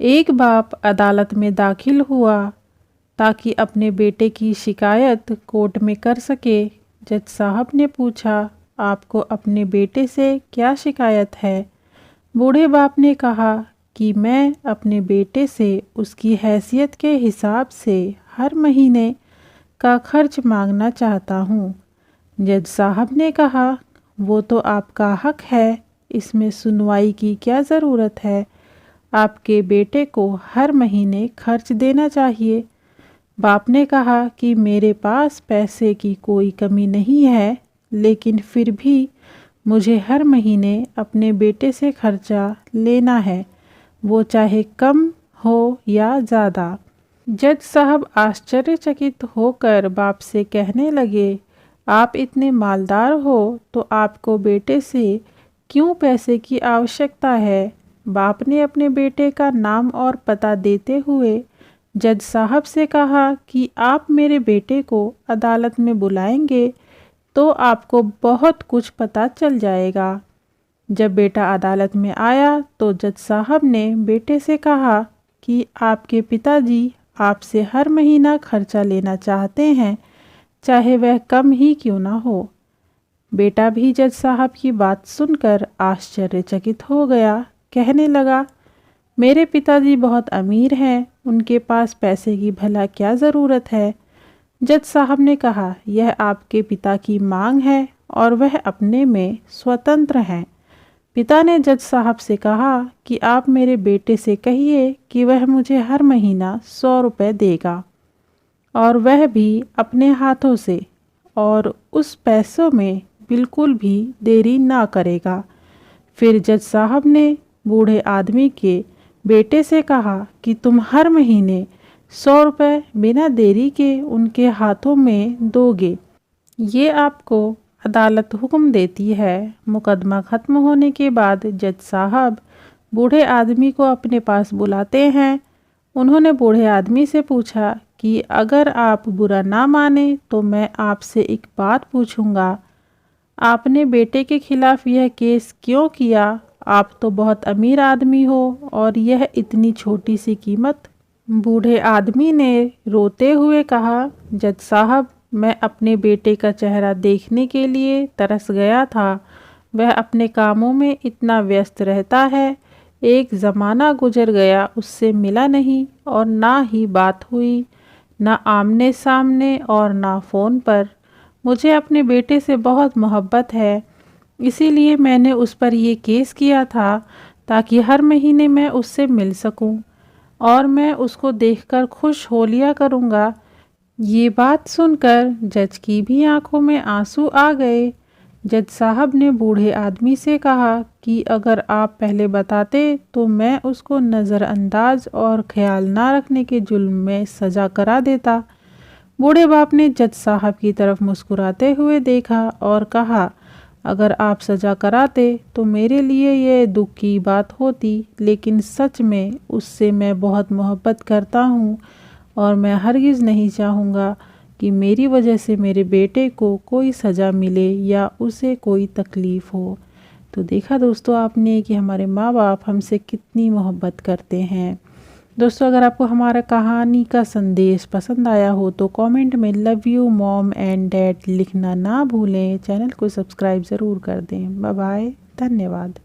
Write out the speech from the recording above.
एक बाप अदालत में दाखिल हुआ ताकि अपने बेटे की शिकायत कोर्ट में कर सके। जज साहब ने पूछा, आपको अपने बेटे से क्या शिकायत है? बूढ़े बाप ने कहा कि मैं अपने बेटे से उसकी हैसियत के हिसाब से हर महीने का खर्च मांगना चाहता हूँ। जज साहब ने कहा, वो तो आपका हक है, इसमें सुनवाई की क्या ज़रूरत है? आपके बेटे को हर महीने खर्च देना चाहिए। बाप ने कहा कि मेरे पास पैसे की कोई कमी नहीं है, लेकिन फिर भी मुझे हर महीने अपने बेटे से खर्चा लेना है, वो चाहे कम हो या ज़्यादा। जज साहब आश्चर्यचकित होकर बाप से कहने लगे, आप इतने मालदार हो तो आपको बेटे से क्यों पैसे की आवश्यकता है? बाप ने अपने बेटे का नाम और पता देते हुए जज साहब से कहा कि आप मेरे बेटे को अदालत में बुलाएंगे तो आपको बहुत कुछ पता चल जाएगा। जब बेटा अदालत में आया तो जज साहब ने बेटे से कहा कि आपके पिताजी आपसे हर महीना खर्चा लेना चाहते हैं, चाहे वह कम ही क्यों ना हो। बेटा भी जज साहब की बात सुनकर आश्चर्यचकित हो गया। कहने लगा, मेरे पिताजी बहुत अमीर हैं, उनके पास पैसे की भला क्या ज़रूरत है? जज साहब ने कहा, यह आपके पिता की मांग है और वह अपने में स्वतंत्र हैं। पिता ने जज साहब से कहा कि आप मेरे बेटे से कहिए कि वह मुझे हर महीना 100 रुपये देगा, और वह भी अपने हाथों से, और उस पैसों में बिल्कुल भी देरी ना करेगा। फिर जज साहब ने बूढ़े आदमी के बेटे से कहा कि तुम हर महीने 100 रुपये बिना देरी के उनके हाथों में दोगे। ये आपको अदालत हुक्म देती है। मुकदमा ख़त्म होने के बाद जज साहब बूढ़े आदमी को अपने पास बुलाते हैं। उन्होंने बूढ़े आदमी से पूछा कि अगर आप बुरा ना माने तो मैं आपसे एक बात पूछूंगा, आपने बेटे के खिलाफ यह केस क्यों किया? आप तो बहुत अमीर आदमी हो और यह इतनी छोटी सी कीमत। बूढ़े आदमी ने रोते हुए कहा, जज साहब, मैं अपने बेटे का चेहरा देखने के लिए तरस गया था। वह अपने कामों में इतना व्यस्त रहता है, एक ज़माना गुजर गया उससे मिला नहीं और ना ही बात हुई, ना आमने सामने और ना फ़ोन पर। मुझे अपने बेटे से बहुत मोहब्बत है, इसीलिए मैंने उस पर ये केस किया था ताकि हर महीने मैं उससे मिल सकूं और मैं उसको देखकर खुश हो लिया करूँगा। ये बात सुनकर जज की भी आंखों में आंसू आ गए। जज साहब ने बूढ़े आदमी से कहा कि अगर आप पहले बताते तो मैं उसको नज़रअंदाज और ख्याल ना रखने के जुल्म में सज़ा करा देता। बूढ़े बाप ने जज साहब की तरफ मुस्कुराते हुए देखा और कहा, अगर आप सज़ा कराते तो मेरे लिए ये दुख की बात होती, लेकिन सच में उससे मैं बहुत मोहब्बत करता हूँ और मैं हरगिज़ नहीं चाहूँगा कि मेरी वजह से मेरे बेटे को कोई सज़ा मिले या उसे कोई तकलीफ़ हो। तो देखा दोस्तों आपने कि हमारे माँ बाप हमसे कितनी मोहब्बत करते हैं। दोस्तों अगर आपको हमारा कहानी का संदेश पसंद आया हो तो कमेंट में love you mom and dad लिखना ना भूलें। चैनल को सब्सक्राइब ज़रूर कर दें। बाय बाय, धन्यवाद।